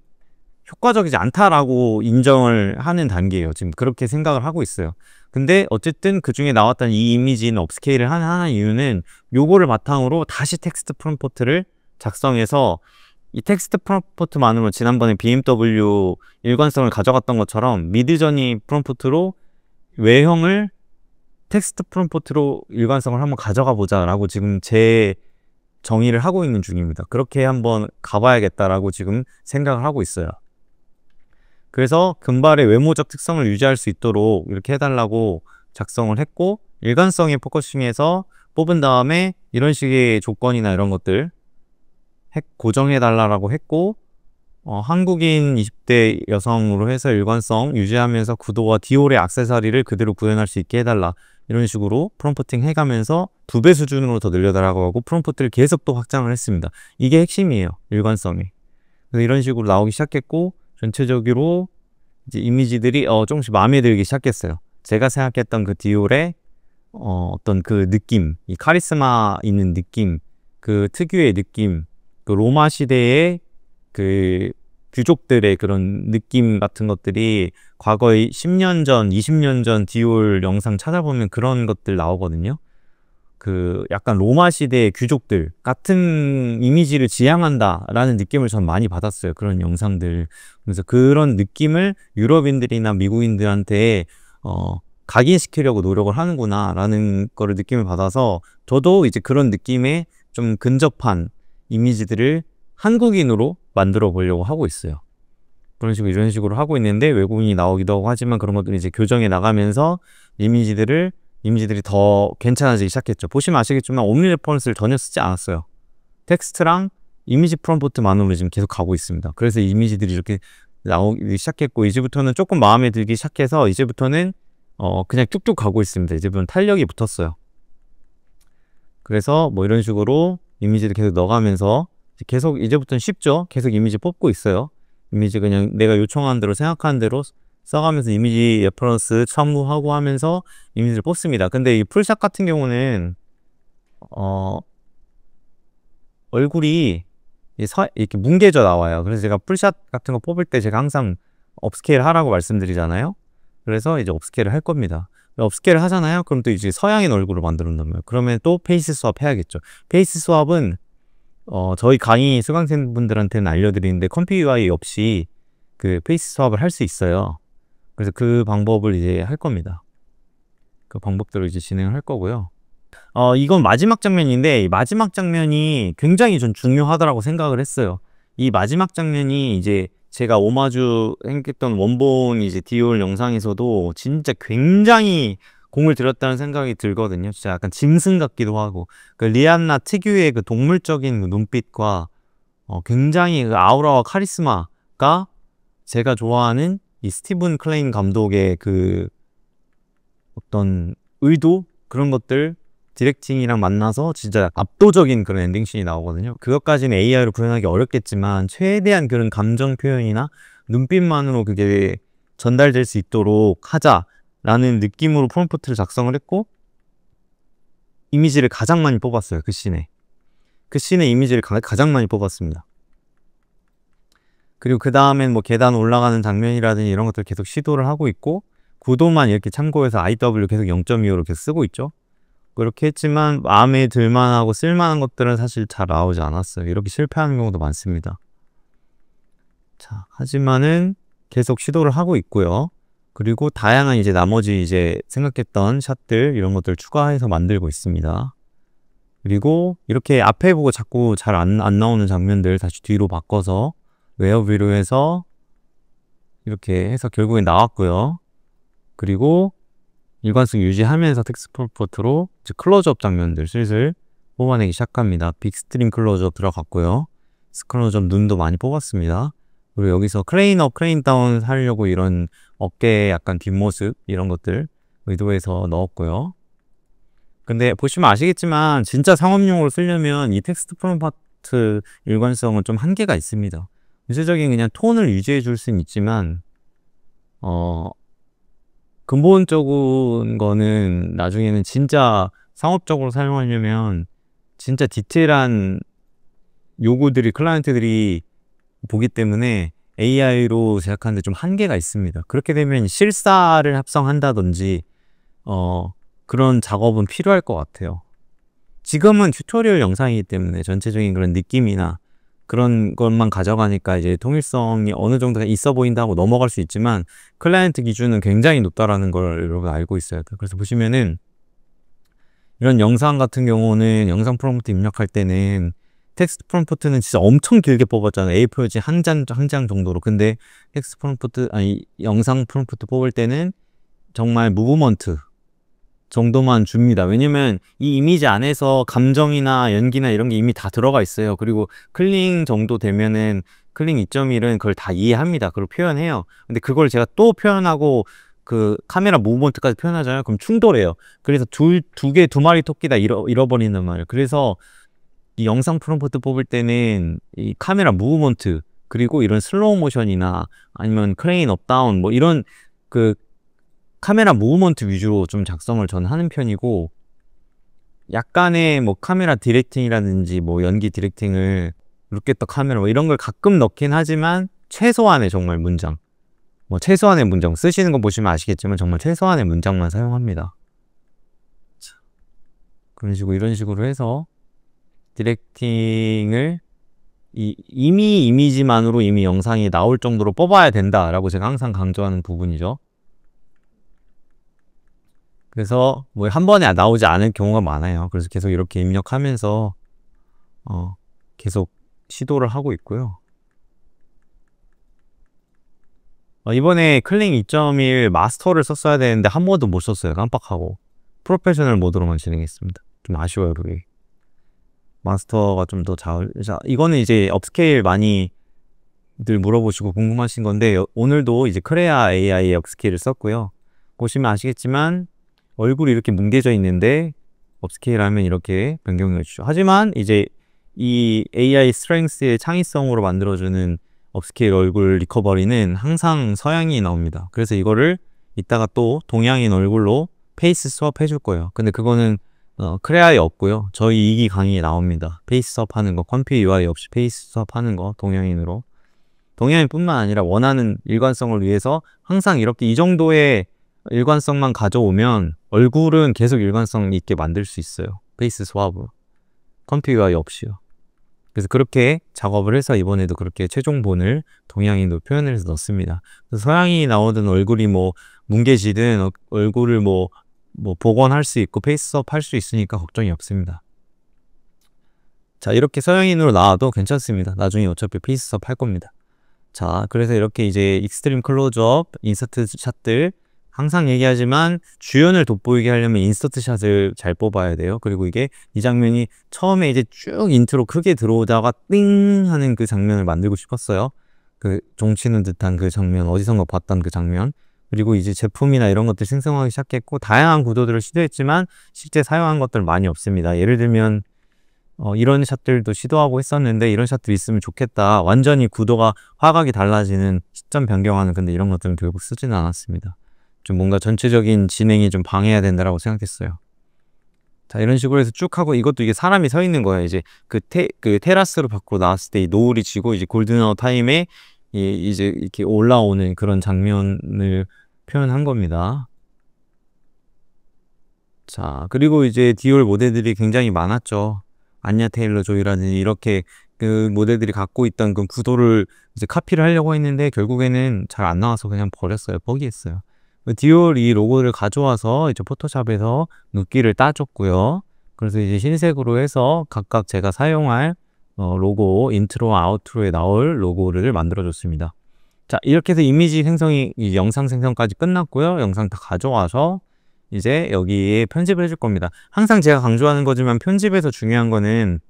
효과적이지 않다라고 인정을 하는 단계예요. 지금 그렇게 생각을 하고 있어요. 근데 어쨌든 그 중에 나왔던 이 이미지는 업스케일을 하는 이유는 요거를 바탕으로 다시 텍스트 프롬프트를 작성해서, 이 텍스트 프롬프트만으로 지난번에 BMW 일관성을 가져갔던 것처럼 미드저니 프롬프트로 외형을 텍스트 프롬프트로 일관성을 한번 가져가 보자 라고 지금 제 정의를 하고 있는 중입니다. 그렇게 한번 가봐야겠다라고 지금 생각을 하고 있어요. 그래서 금발의 외모적 특성을 유지할 수 있도록 이렇게 해달라고 작성을 했고, 일관성에 포커싱해서 뽑은 다음에 이런 식의 조건이나 이런 것들 고정해달라고 했고, 한국인 20대 여성으로 해서 일관성 유지하면서 구도와 디올의 액세서리를 그대로 구현할 수 있게 해달라. 이런 식으로 프롬프팅 해가면서 2배 수준으로 더 늘려달라고 하고 프롬프트를 계속 또 확장을 했습니다. 이게 핵심이에요. 일관성이. 그래서 이런 식으로 나오기 시작했고, 전체적으로 이제 이미지들이 조금씩 마음에 들기 시작했어요. 제가 생각했던 그 디올의 어떤 그 느낌, 이 카리스마 있는 느낌, 그 특유의 느낌, 그 로마 시대의 그 귀족들의 그런 느낌 같은 것들이 과거의 10년 전, 20년 전 디올 영상 찾아보면 그런 것들 나오거든요. 그 약간 로마 시대의 귀족들 같은 이미지를 지향한다라는 느낌을 전 많이 받았어요. 그런 영상들. 그래서 그런 느낌을 유럽인들이나 미국인들한테 각인시키려고 노력을 하는구나 라는 거를 느낌을 받아서 저도 이제 그런 느낌에 좀 근접한 이미지들을 한국인으로 만들어 보려고 하고 있어요. 그런 식으로 이런 식으로 하고 있는데 외국인이 나오기도 하고 하지만 그런 것들이 이제 교정해 나가면서 이미지들이 더 괜찮아지기 시작했죠. 보시면 아시겠지만 옴니 레퍼런스를 전혀 쓰지 않았어요. 텍스트랑 이미지 프롬프트만으로 지금 계속 가고 있습니다. 그래서 이미지들이 이렇게 나오기 시작했고, 이제부터는 조금 마음에 들기 시작해서 이제부터는 그냥 쭉쭉 가고 있습니다. 이제부터는 탄력이 붙었어요. 그래서 뭐 이런 식으로 이미지를 계속 넣어가면서 계속 이제부터는 쉽죠. 계속 이미지 뽑고 있어요. 이미지 그냥 내가 요청한 대로 생각하는 대로 써가면서 이미지 레퍼런스 첨부하고 하면서 이미지를 뽑습니다. 근데 이 풀샷 같은 경우는 얼굴이 이렇게 뭉개져 나와요. 그래서 제가 풀샷 같은 거 뽑을 때 제가 항상 업스케일 하라고 말씀드리잖아요. 그래서 이제 업스케일을 할 겁니다. 업스케일을 하잖아요. 그럼 또 이제 서양인 얼굴을 만들었단 말이에요. 그러면 또 페이스 스왑 해야겠죠. 페이스 스왑은 저희 강의 수강생분들한테는 알려드리는데 컴피 UI 없이 그 페이스 스왑을 할 수 있어요. 그래서 그 방법을 이제 할 겁니다. 그 방법대로 이제 진행을 할 거고요. 이건 마지막 장면인데 이 마지막 장면이 굉장히 전 중요하다고 생각을 했어요. 이 마지막 장면이 이제 제가 오마주 했던 원본 이제 디올 영상에서도 진짜 굉장히 공을 들였다는 생각이 들거든요. 진짜 약간 짐승 같기도 하고 그 리안나 특유의 그 동물적인 그 눈빛과 굉장히 그 아우라와 카리스마가 제가 좋아하는 이 스티븐 클레인 감독의 그 어떤 의도 그런 것들 디렉팅이랑 만나서 진짜 압도적인 그런 엔딩씬이 나오거든요. 그것까지는 AI로 구현하기 어렵겠지만 최대한 그런 감정 표현이나 눈빛만으로 그게 전달될 수 있도록 하자라는 느낌으로 프롬프트를 작성을 했고 이미지를 가장 많이 뽑았어요. 그 씬에 이미지를 가장 많이 뽑았습니다. 그리고 그 다음엔 뭐 계단 올라가는 장면이라든지 이런 것들 계속 시도를 하고 있고 구도만 이렇게 참고해서 IW 계속 0.25로 계속 쓰고 있죠. 그렇게 했지만 마음에 들만하고 쓸만한 것들은 사실 잘 나오지 않았어요. 이렇게 실패하는 경우도 많습니다. 자, 하지만은 계속 시도를 하고 있고요. 그리고 다양한 이제 나머지 이제 생각했던 샷들 이런 것들 추가해서 만들고 있습니다. 그리고 이렇게 앞에 보고 자꾸 잘 안 나오는 장면들 다시 뒤로 바꿔서 웨어뷰로 해서 이렇게 해서 결국엔 나왔고요. 그리고 일관성 유지하면서 텍스트 프롬프트로 클로즈업 장면들 슬슬 뽑아내기 시작합니다. 빅스트림 클로즈업 들어갔고요. 스클로즈업 눈도 많이 뽑았습니다. 그리고 여기서 크레인업, 크레인다운 하려고 이런 어깨 약간 뒷모습 이런 것들 의도해서 넣었고요. 근데 보시면 아시겠지만 진짜 상업용으로 쓰려면 이 텍스트 프롬프트 일관성은 좀 한계가 있습니다. 전체적인 그냥 톤을 유지해 줄 수는 있지만 근본적인 거는 나중에는 진짜 상업적으로 사용하려면 진짜 디테일한 요구들이 클라이언트들이 보기 때문에 AI로 제작하는데 좀 한계가 있습니다. 그렇게 되면 실사를 합성한다든지 그런 작업은 필요할 것 같아요. 지금은 튜토리얼 영상이기 때문에 전체적인 그런 느낌이나 그런 것만 가져가니까 이제 통일성이 어느 정도 있어 보인다고 넘어갈 수 있지만 클라이언트 기준은 굉장히 높다라는 걸 여러분 알고 있어야 돼요. 그래서 보시면은 이런 영상 같은 경우는 영상 프롬프트 입력할 때는 텍스트 프롬프트는 진짜 엄청 길게 뽑았잖아요. A4용지 한 장 정도로. 근데 텍스트 프롬프트, 아니, 영상 프롬프트 뽑을 때는 정말 무브먼트 정도만 줍니다. 왜냐면 이 이미지 안에서 감정이나 연기나 이런 게 이미 다 들어가 있어요. 그리고 클링 정도 되면은 클링 2.1은 그걸 다 이해합니다. 그걸 표현해요. 근데 그걸 제가 또 표현하고 그 카메라 무브먼트까지 표현하잖아요. 그럼 충돌해요. 그래서 두 마리 토끼 다 잃어버리는 말이에요. 그래서 이 영상 프롬프트 뽑을 때는 이 카메라 무브먼트 그리고 이런 슬로우 모션이나 아니면 크레인 업다운 뭐 이런 그 카메라 무브먼트 위주로 좀 작성을 저는 하는 편이고, 약간의 뭐 카메라 디렉팅이라든지 뭐 연기 디렉팅을 룩겟더 카메라 뭐 이런 걸 가끔 넣긴 하지만 최소한의 정말 문장, 뭐 최소한의 문장 쓰시는 거 보시면 아시겠지만 정말 최소한의 문장만 사용합니다. 자, 그런 식으로 이런 식으로 해서 디렉팅을 이미 이미지만으로 이미 영상이 나올 정도로 뽑아야 된다라고 제가 항상 강조하는 부분이죠. 그래서 뭐 한 번에 나오지 않을 경우가 많아요. 그래서 계속 이렇게 입력하면서 계속 시도를 하고 있고요. 이번에 클링 2.1 마스터를 썼어야 되는데 한 번도 못 썼어요. 깜빡하고 프로페셔널 모드로만 진행했습니다. 좀 아쉬워요, 그게. 마스터가 좀 더 이거는 이제 업스케일 많이 늘 물어보시고 궁금하신 건데, 오늘도 이제 크레아 AI 업스케일을 썼고요. 보시면 아시겠지만 얼굴이 이렇게 뭉개져 있는데 업스케일 하면 이렇게 변경해 주죠. 하지만 이제 이 AI 스트렝스의 창의성으로 만들어주는 업스케일 얼굴 리커버리는 항상 서양인이 나옵니다. 그래서 이거를 이따가 또 동양인 얼굴로 페이스 스왑 해줄 거예요. 근데 그거는 크레아에 없고요. 저희 2기 강의에 나옵니다. 페이스 스왑 하는 거, 컴퓨 UI 없이 페이스 스왑 하는 거, 동양인으로. 동양인뿐만 아니라 원하는 일관성을 위해서 항상 이렇게 이 정도의 일관성만 가져오면 얼굴은 계속 일관성 있게 만들 수 있어요. 페이스 스왑으로. 컴퓨 UI 없이요. 그래서 그렇게 작업을 해서 이번에도 그렇게 최종본을 동양인으로 표현을 해서 넣습니다. 그래서 서양인이 나오든 얼굴이 뭐 뭉개지든 얼굴을 뭐 복원할 수 있고 페이스 스왑 할 수 있으니까 걱정이 없습니다. 자, 이렇게 서양인으로 나와도 괜찮습니다. 나중에 어차피 페이스 스왑 할 겁니다. 자, 그래서 이렇게 이제 익스트림 클로즈업, 인서트 샷들 항상 얘기하지만 주연을 돋보이게 하려면 인서트 샷을 잘 뽑아야 돼요. 그리고 이게 이 장면이 처음에 이제 쭉 인트로 크게 들어오다가 띵 하는 그 장면을 만들고 싶었어요. 그 종치는 듯한 그 장면, 어디선가 봤던 그 장면. 그리고 이제 제품이나 이런 것들 생성하기 시작했고 다양한 구도들을 시도했지만 실제 사용한 것들 많이 없습니다. 예를 들면 이런 샷들도 시도하고 했었는데 이런 샷들이 있으면 좋겠다. 완전히 구도가 화각이 달라지는 시점 변경하는, 근데 이런 것들은 결국 쓰지는 않았습니다. 좀 뭔가 전체적인 진행이 좀 방해해야 된다라고 생각했어요. 자, 이런 식으로 해서 쭉 하고, 이것도 이게 사람이 서 있는 거예요. 이제 그 테라스로 밖으로 나왔을 때 이 노을이 지고 이제 골든아워 타임에 이제 이렇게 올라오는 그런 장면을 표현한 겁니다. 자, 그리고 이제 디올 모델들이 굉장히 많았죠. 안냐 테일러 조이라든지 이렇게 그 모델들이 갖고 있던 그 구도를 이제 카피를 하려고 했는데 결국에는 잘 안 나와서 그냥 버렸어요. 포기했어요. 디올 이 로고를 가져와서 이제 포토샵에서 눕기를 따줬고요. 그래서 이제 흰색으로 해서 각각 제가 사용할 로고, 인트로, 아우트로에 나올 로고를 만들어줬습니다. 자, 이렇게 해서 이미지 생성이, 영상 생성까지 끝났고요. 영상 다 가져와서 이제 여기에 편집을 해줄 겁니다. 항상 제가 강조하는 거지만 편집에서 중요한 거는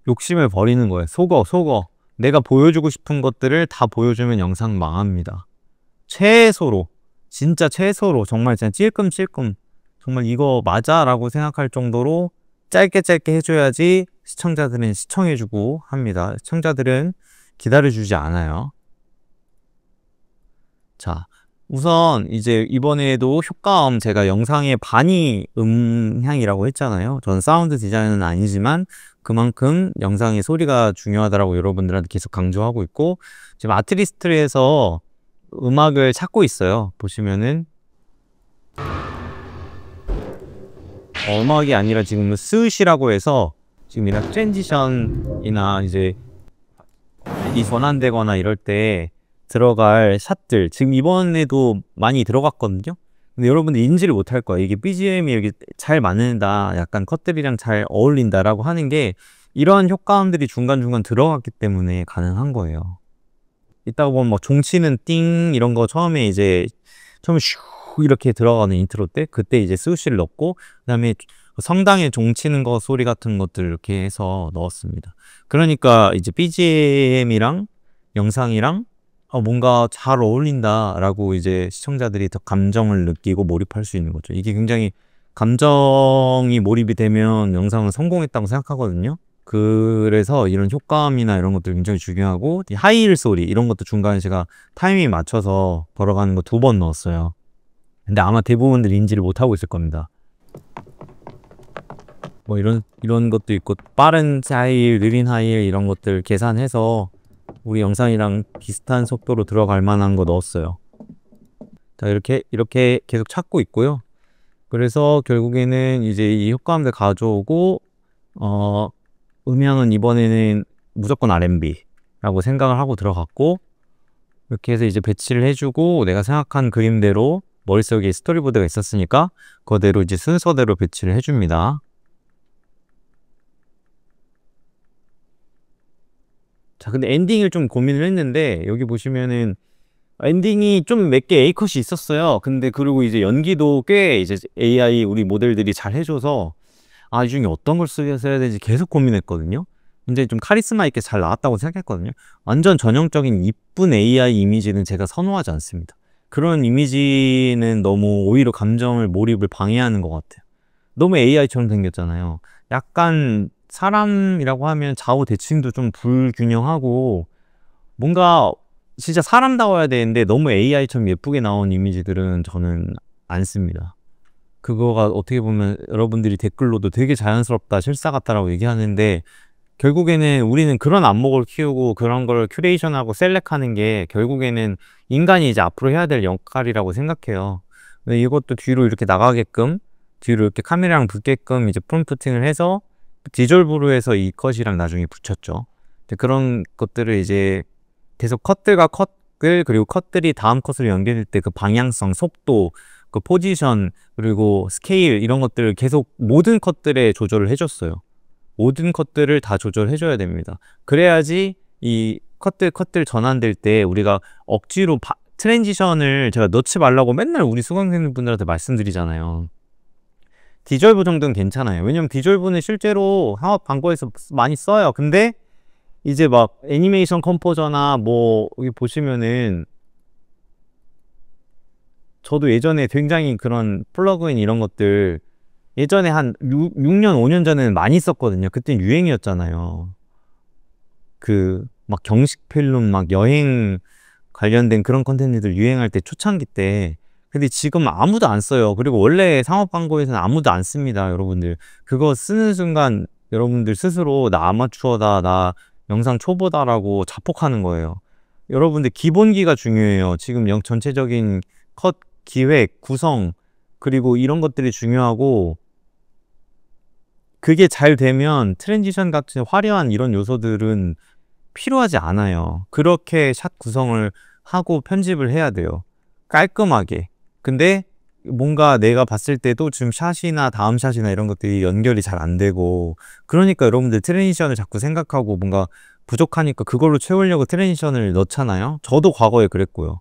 욕심을 버리는 거예요. 속어. 내가 보여주고 싶은 것들을 다 보여주면 영상 망합니다. 최소로, 진짜 최소로, 정말 진짜 찔끔찔끔 정말 이거 맞아 라고 생각할 정도로 짧게 해줘야지 시청자들은 시청해주고 합니다. 시청자들은 기다려주지 않아요. 자, 우선 이제 이번에도 효과음, 제가 영상의 반이 음향이라고 했잖아요. 저는 사운드 디자이너는 아니지만 그만큼 영상의 소리가 중요하다고 여러분들한테 계속 강조하고 있고, 지금 아트리스트에서 음악을 찾고 있어요. 보시면은 음악이 아니라 지금 스읒이라고 해서 지금 이런 트랜지션이나 이제 이 전환되거나 이럴 때 들어갈 샷들, 지금 이번에도 많이 들어갔거든요. 근데 여러분들 인지를 못할 거예요. 이게 BGM이 이렇게 잘 맞는다, 약간 컷들이랑 잘 어울린다라고 하는 게 이런 효과음들이 중간중간 들어갔기 때문에 가능한 거예요. 이따가 보면 뭐 종치는 띵 이런 거 처음에 처음에 슈 이렇게 들어가는 인트로 때 그때 이제 스우시를 넣고 그다음에 성당에 종치는 거 소리 같은 것들 이렇게 해서 넣었습니다. 그러니까 이제 BGM이랑 영상이랑 뭔가 잘 어울린다라고 이제 시청자들이 더 감정을 느끼고 몰입할 수 있는 거죠. 이게 굉장히 감정이 몰입이 되면 영상은 성공했다고 생각하거든요. 그래서 이런 효과음이나 이런 것들 굉장히 중요하고 하이힐 소리 이런 것도 중간에 제가 타이밍 맞춰서 걸어가는 거 2번 넣었어요. 근데 아마 대부분들 인지를 못하고 있을 겁니다. 뭐 이런 것도 있고 빠른 하이힐, 느린 하이힐 이런 것들 계산해서 우리 영상이랑 비슷한 속도로 들어갈 만한 거 넣었어요. 자, 이렇게 계속 찾고 있고요. 그래서 결국에는 이제 이 효과음들 가져오고 음향은 이번에는 무조건 R&B라고 생각을 하고 들어갔고 이렇게 해서 이제 배치를 해주고 내가 생각한 그림대로 머릿속에 스토리보드가 있었으니까 그대로 이제 순서대로 배치를 해줍니다. 자, 근데 엔딩을 좀 고민을 했는데 여기 보시면은 엔딩이 좀 몇 개 A컷이 있었어요. 근데 그리고 이제 연기도 꽤 이제 AI 우리 모델들이 잘 해줘서 이 중에 어떤 걸 써야 되는지 계속 고민했거든요. 근데 좀 카리스마 있게 잘 나왔다고 생각했거든요. 완전 전형적인 이쁜 AI 이미지는 제가 선호하지 않습니다. 그런 이미지는 너무 오히려 감정을 몰입을 방해하는 것 같아요. 너무 AI처럼 생겼잖아요. 약간 사람이라고 하면 좌우 대칭도 좀 불균형하고 뭔가 진짜 사람다워야 되는데 너무 AI처럼 예쁘게 나온 이미지들은 저는 안 씁니다. 그거가 어떻게 보면 여러분들이 댓글로도 되게 자연스럽다, 실사 같다라고 얘기하는데 결국에는 우리는 그런 안목을 키우고 그런 걸 큐레이션하고 셀렉하는 게 결국에는 인간이 이제 앞으로 해야 될 역할이라고 생각해요. 근데 이것도 뒤로 이렇게 나가게끔 뒤로 이렇게 카메라랑 붙게끔 이제 프롬프팅을 해서 디졸브로 해서 이 컷이랑 나중에 붙였죠. 그런 것들을 이제 계속 컷들과 컷들 그리고 컷들이 다음 컷으로 연결될 때 그 방향성, 속도, 그 포지션 그리고 스케일 이런 것들을 계속 모든 컷들에 조절을 해줬어요. 모든 컷들을 다 조절해줘야 됩니다. 그래야지 이 컷들 전환될 때 우리가 억지로 트랜지션을 제가 넣지 말라고 맨날 우리 수강생분들한테 말씀드리잖아요. 디졸브 정도는 괜찮아요. 왜냐면 디졸브는 실제로 상업 광고에서 많이 써요. 근데 이제 막 애니메이션 컴포저나 뭐 여기 보시면은 저도 예전에 굉장히 그런 플러그인 이런 것들 예전에 한 6년, 5년 전에는 많이 썼거든요. 그땐 유행이었잖아요. 그 막 경식 필름, 막 여행 관련된 그런 컨텐츠들 유행할 때 초창기 때. 근데 지금 아무도 안 써요. 그리고 원래 상업 광고에서는 아무도 안 씁니다, 여러분들. 그거 쓰는 순간 여러분들 스스로 나 아마추어다, 나 영상 초보다라고 자폭하는 거예요. 여러분들 기본기가 중요해요. 지금 전체적인 컷, 기획, 구성, 그리고 이런 것들이 중요하고 그게 잘 되면 트랜지션 같은 화려한 이런 요소들은 필요하지 않아요. 그렇게 샷 구성을 하고 편집을 해야 돼요. 깔끔하게. 근데 뭔가 내가 봤을 때도 지금 샷이나 다음 샷이나 이런 것들이 연결이 잘 안 되고 그러니까 여러분들 트랜지션을 자꾸 생각하고 뭔가 부족하니까 그걸로 채우려고 트랜지션을 넣잖아요. 저도 과거에 그랬고요.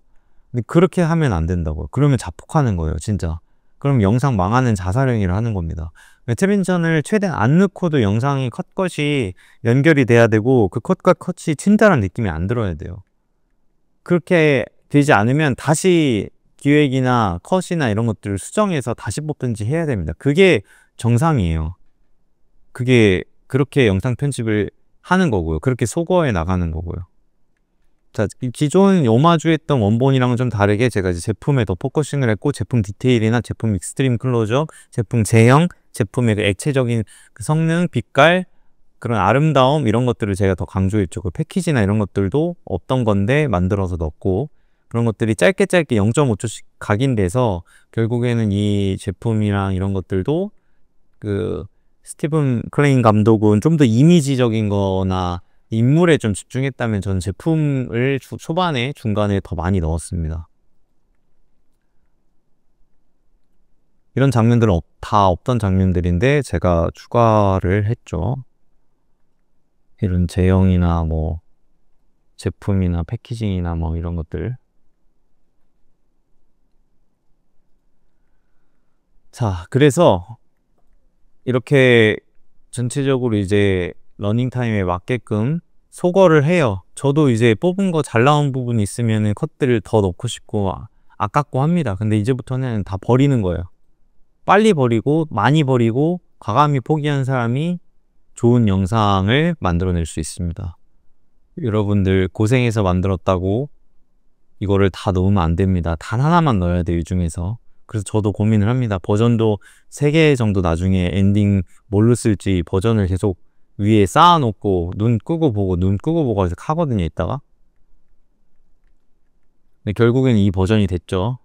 근데 그렇게 하면 안 된다고요. 그러면 자폭하는 거예요, 진짜. 그럼 영상 망하는 자살행위를 하는 겁니다. 트랜지션을 최대한 안 넣고도 영상이 컷컷이 연결이 돼야 되고 그 컷과 컷이 친절한 느낌이 안 들어야 돼요. 그렇게 되지 않으면 다시 기획이나 컷이나 이런 것들을 수정해서 다시 뽑든지 해야 됩니다. 그게 정상이에요. 그게 그렇게 영상 편집을 하는 거고요. 그렇게 소거해 나가는 거고요. 자, 기존 오마주했던 원본이랑은 좀 다르게 제가 이제 제품에 더 포커싱을 했고 제품 디테일이나 제품 익스트림 클로즈업, 제품 제형, 제품의 그 액체적인 그 성능, 빛깔, 그런 아름다움 이런 것들을 제가 더 강조했죠. 그 패키지나 이런 것들도 없던 건데 만들어서 넣고 그런 것들이 짧게 0.5초씩 각인돼서 결국에는 이 제품이랑 이런 것들도 그 스티븐 클레인 감독은 좀 더 이미지적인 거나 인물에 좀 집중했다면 저는 제품을 초반에 중간에 더 많이 넣었습니다. 이런 장면들은 다 없던 장면들인데 제가 추가를 했죠. 이런 제형이나 뭐 제품이나 패키징이나 뭐 이런 것들. 자, 그래서 이렇게 전체적으로 이제 러닝타임에 맞게끔 소거를 해요. 저도 이제 뽑은 거 잘 나온 부분이 있으면 컷들을 더 넣고 싶고 아깝고 합니다. 근데 이제부터는 다 버리는 거예요. 빨리 버리고 많이 버리고 과감히 포기한 사람이 좋은 영상을 만들어낼 수 있습니다. 여러분들 고생해서 만들었다고 이거를 다 넣으면 안 됩니다. 단 하나만 넣어야 돼요, 이 중에서. 그래서 저도 고민을 합니다. 버전도 3개 정도 나중에 엔딩 뭘로 쓸지 버전을 계속 위에 쌓아놓고 눈 끄고 보고 눈 끄고 보고 해서 하거든요, 이따가. 근데 결국에는 이 버전이 됐죠.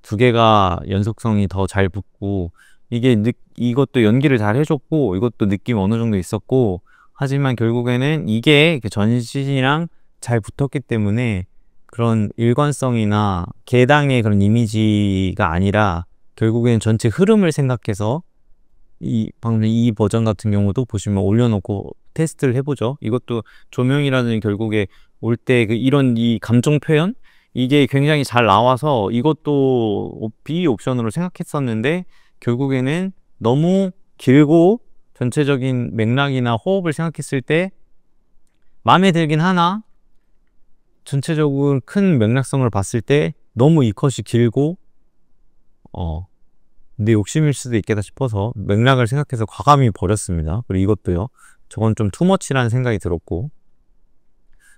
2개가 연속성이 더 잘 붙고 이게 이것도 연기를 잘 해줬고 이것도 느낌 어느 정도 있었고 하지만 결국에는 이게 전 시즌이랑 잘 붙었기 때문에 그런 일관성이나 개당의 그런 이미지가 아니라 결국에는 전체 흐름을 생각해서 방금 이 버전 같은 경우도 보시면 올려놓고 테스트를 해보죠. 이것도 조명이라는 결국에 올 때 이런 이 감정 표현 이게 굉장히 잘 나와서 이것도 B 옵션으로 생각했었는데 결국에는 너무 길고 전체적인 맥락이나 호흡을 생각했을 때 마음에 들긴 하나 전체적으로 큰 맥락성을 봤을 때 너무 이 컷이 길고 내 욕심일 수도 있겠다 싶어서 맥락을 생각해서 과감히 버렸습니다. 그리고 이것도요. 저건 좀 투머치라는 생각이 들었고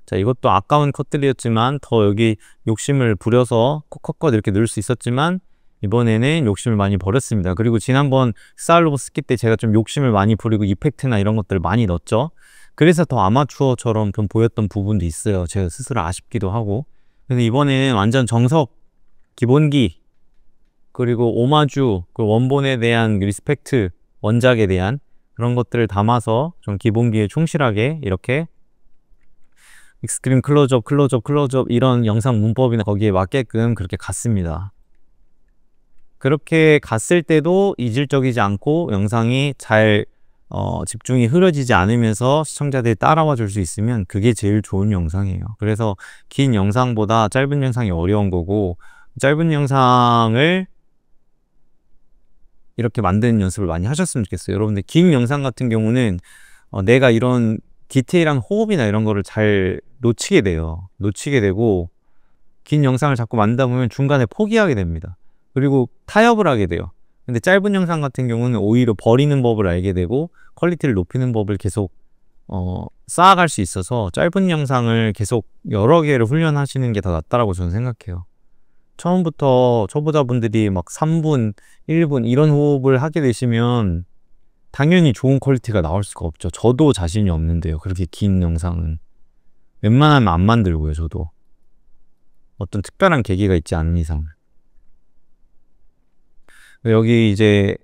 자, 이것도 아까운 컷들이었지만 더 여기 욕심을 부려서 컷 이렇게 넣을 수 있었지만 이번에는 욕심을 많이 버렸습니다. 그리고 지난번 스타일로브 스키 때 제가 좀 욕심을 많이 부리고 이펙트나 이런 것들을 많이 넣었죠. 그래서 더 아마추어처럼 좀 보였던 부분도 있어요. 제가 스스로 아쉽기도 하고. 근데 이번에는 완전 정석, 기본기, 그리고 오마주, 그 원본에 대한 리스펙트, 원작에 대한 그런 것들을 담아서 좀 기본기에 충실하게 이렇게 익스트림 클로즈업 이런 영상 문법이나 거기에 맞게끔 그렇게 갔습니다. 그렇게 갔을 때도 이질적이지 않고 영상이 잘 집중이 흐려지지 않으면서 시청자들이 따라와 줄 수 있으면 그게 제일 좋은 영상이에요. 그래서 긴 영상보다 짧은 영상이 어려운 거고 짧은 영상을 이렇게 만드는 연습을 많이 하셨으면 좋겠어요. 여러분들 긴 영상 같은 경우는 내가 이런 디테일한 호흡이나 이런 거를 잘 놓치게 돼요. 놓치게 되고 긴 영상을 자꾸 만들다 보면 중간에 포기하게 됩니다. 그리고 타협을 하게 돼요. 근데 짧은 영상 같은 경우는 오히려 버리는 법을 알게 되고 퀄리티를 높이는 법을 계속 쌓아갈 수 있어서 짧은 영상을 계속 여러 개를 훈련하시는 게 더 낫다라고 저는 생각해요. 처음부터 초보자분들이 막 3분, 1분 이런 호흡을 하게 되시면 당연히 좋은 퀄리티가 나올 수가 없죠. 저도 자신이 없는데요. 그렇게 긴 영상은. 웬만하면 안 만들고요, 저도. 어떤 특별한 계기가 있지 않은 이상. 여기 이제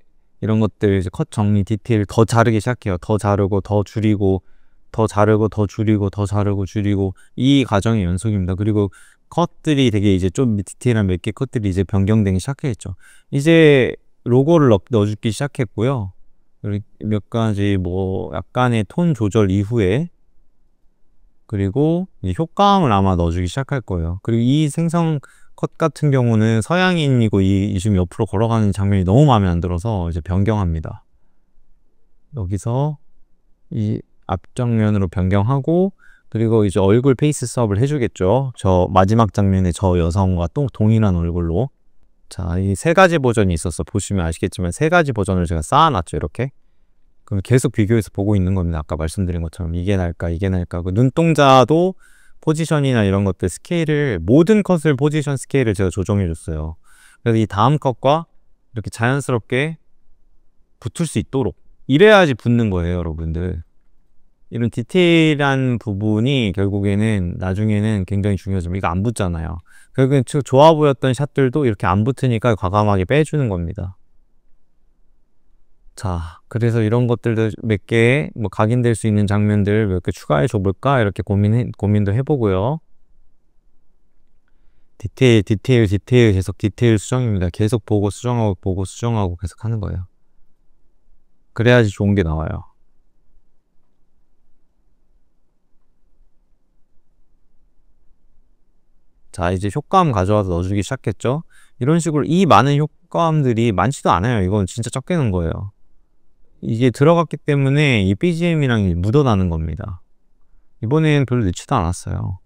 이런 것들 이제 컷 정리 디테일 더 자르기 시작해요. 더 자르고 더 줄이고 더 자르고 더 줄이고 더 자르고 줄이고 이 과정의 연속입니다. 그리고 컷들이 되게 이제 좀 디테일한 몇 개 컷들이 이제 변경되기 시작했죠. 이제 로고를 넣어주기 시작했고요. 그리고 몇 가지 뭐 약간의 톤 조절 이후에 그리고 효과음을 아마 넣어주기 시작할 거예요. 그리고 이 생성 컷 같은 경우는 서양인이고 이 지금 옆으로 걸어가는 장면이 너무 마음에 안 들어서 이제 변경합니다. 여기서 이 앞장면으로 변경하고 그리고 이제 얼굴 페이스 수업을 해주겠죠. 저 마지막 장면에 저 여성과 또 동일한 얼굴로. 자, 이 3가지 버전이 있어서 보시면 아시겠지만 3가지 버전을 제가 쌓아놨죠. 이렇게. 그럼 계속 비교해서 보고 있는 겁니다. 아까 말씀드린 것처럼 이게 나을까 이게 나을까. 그 눈동자도 포지션이나 이런 것들 스케일을 모든 컷을 포지션 스케일을 제가 조정해 줬어요. 그래서 이 다음 컷과 이렇게 자연스럽게 붙을 수 있도록 이래야지 붙는 거예요, 여러분들. 이런 디테일한 부분이 결국에는 나중에는 굉장히 중요하죠. 이거 안 붙잖아요. 결국엔 좋아 보였던 샷들도 이렇게 안 붙으니까 과감하게 빼주는 겁니다. 자, 그래서 이런 것들도 몇 개, 뭐 각인될 수 있는 장면들 몇 개 추가해 줘볼까? 이렇게 고민도 해보고요. 디테일, 계속 디테일 수정입니다. 계속 보고 수정하고 계속 하는 거예요. 그래야지 좋은 게 나와요. 자, 이제 효과음 가져와서 넣어주기 시작했죠. 이런 식으로 이 많은 효과음들이 많지도 않아요. 이건 진짜 적게 넣은 거예요. 이게 들어갔기 때문에 이 BGM이랑 묻어나는 겁니다. 이번엔 별로 넣지도 않았어요.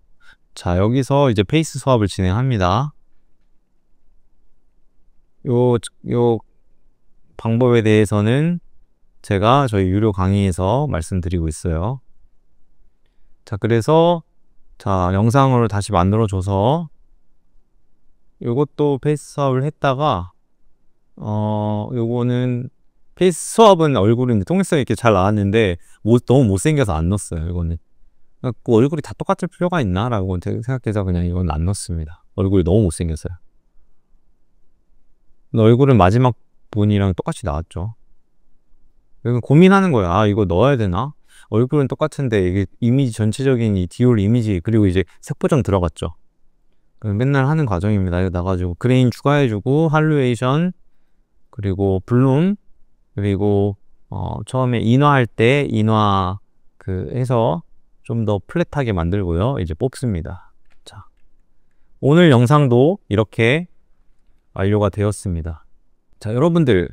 자, 여기서 이제 페이스 수합을 진행합니다. 요 방법에 대해서는 제가 저희 유료 강의에서 말씀드리고 있어요. 자, 그래서 자, 영상으로 다시 만들어줘서 요것도 페이스 수합을 했다가 요거는 페이스 수합은 얼굴은 통일성 있게 잘 나왔는데 너무 못생겨서 안 넣었어요. 이거는 그 얼굴이 다 똑같을 필요가 있나 라고 생각해서 그냥 이건 안 넣었습니다. 얼굴이 너무 못생겼어요. 얼굴은 마지막 분이랑 똑같이 나왔죠. 이건 고민하는 거야. 아, 이거 넣어야 되나? 얼굴은 똑같은데 이게 이미지 전체적인 이 디올 이미지 그리고 이제 색보정 들어갔죠. 맨날 하는 과정입니다. 이거 나가지고 그레인 추가해주고 할루에이션 그리고 블룸 그리고 처음에 인화할 때 인화 해서 좀 더 플랫하게 만들고요. 이제 뽑습니다. 자, 오늘 영상도 이렇게 완료가 되었습니다. 자, 여러분들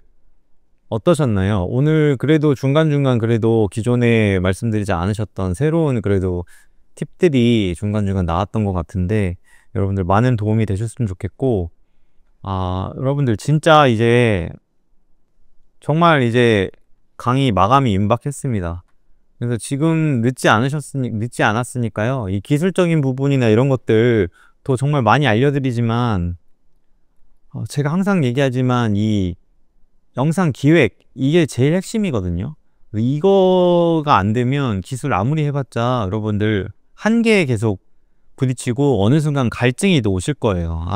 어떠셨나요? 오늘 그래도 중간중간 그래도 기존에 말씀드리지 않으셨던 새로운 그래도 팁들이 중간중간 나왔던 것 같은데 여러분들 많은 도움이 되셨으면 좋겠고 여러분들 진짜 이제 정말 이제 강의 마감이 임박했습니다. 그래서 지금 늦지 않았으니까요. 이 기술적인 부분이나 이런 것들 또 정말 많이 알려드리지만 제가 항상 얘기하지만 이 영상 기획 이게 제일 핵심이거든요. 이거가 안 되면 기술 아무리 해봤자 여러분들 한계에 계속 부딪히고 어느 순간 갈증이 또 오실 거예요.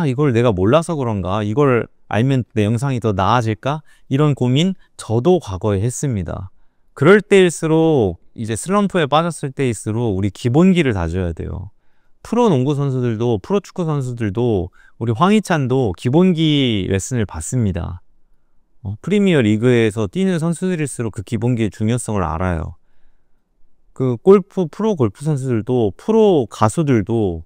이걸 내가 몰라서 그런가? 이걸 알면 내 영상이 더 나아질까? 이런 고민 저도 과거에 했습니다. 그럴 때일수록 이제 슬럼프에 빠졌을 때일수록 우리 기본기를 다져야 돼요. 프로 농구 선수들도 프로 축구 선수들도 우리 황희찬도 기본기 레슨을 받습니다. 프리미어 리그에서 뛰는 선수들일수록 그 기본기의 중요성을 알아요. 프로 골프 선수들도 프로 가수들도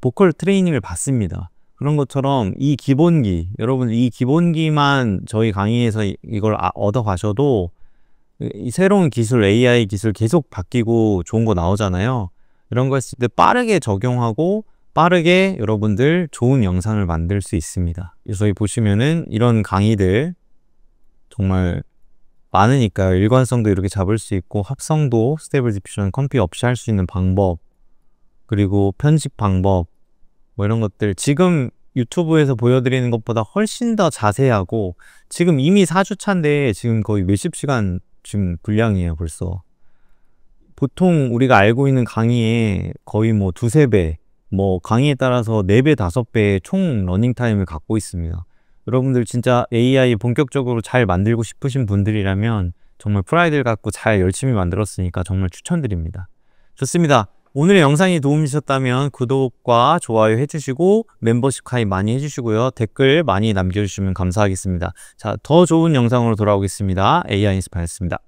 보컬 트레이닝을 받습니다. 그런 것처럼 이 기본기, 여러분 이 기본기만 저희 강의에서 이걸 얻어 가셔도 이 새로운 기술, AI 기술 계속 바뀌고 좋은 거 나오잖아요. 이런 거 했을 때 빠르게 적용하고 빠르게 여러분들 좋은 영상을 만들 수 있습니다. 그래서 여기 보시면은 이런 강의들 정말 많으니까요. 일관성도 이렇게 잡을 수 있고 합성도 스테이블 디퓨전 컴피 없이 할 수 있는 방법 그리고 편집 방법 뭐 이런 것들 지금 유튜브에서 보여드리는 것보다 훨씬 더 자세하고 지금 이미 4주차인데 지금 거의 몇십 시간 지금 분량이에요 벌써. 보통 우리가 알고 있는 강의에 거의 뭐 두세 배 뭐 강의에 따라서 4배, 5배의 총 러닝타임을 갖고 있습니다. 여러분들 진짜 AI 본격적으로 잘 만들고 싶으신 분들이라면 정말 프라이드를 갖고 잘 열심히 만들었으니까 정말 추천드립니다. 좋습니다. 오늘의 영상이 도움이 되셨다면 구독과 좋아요 해주시고 멤버십 가입 많이 해주시고요. 댓글 많이 남겨주시면 감사하겠습니다. 자, 더 좋은 영상으로 돌아오겠습니다. AI 인스파였습니다.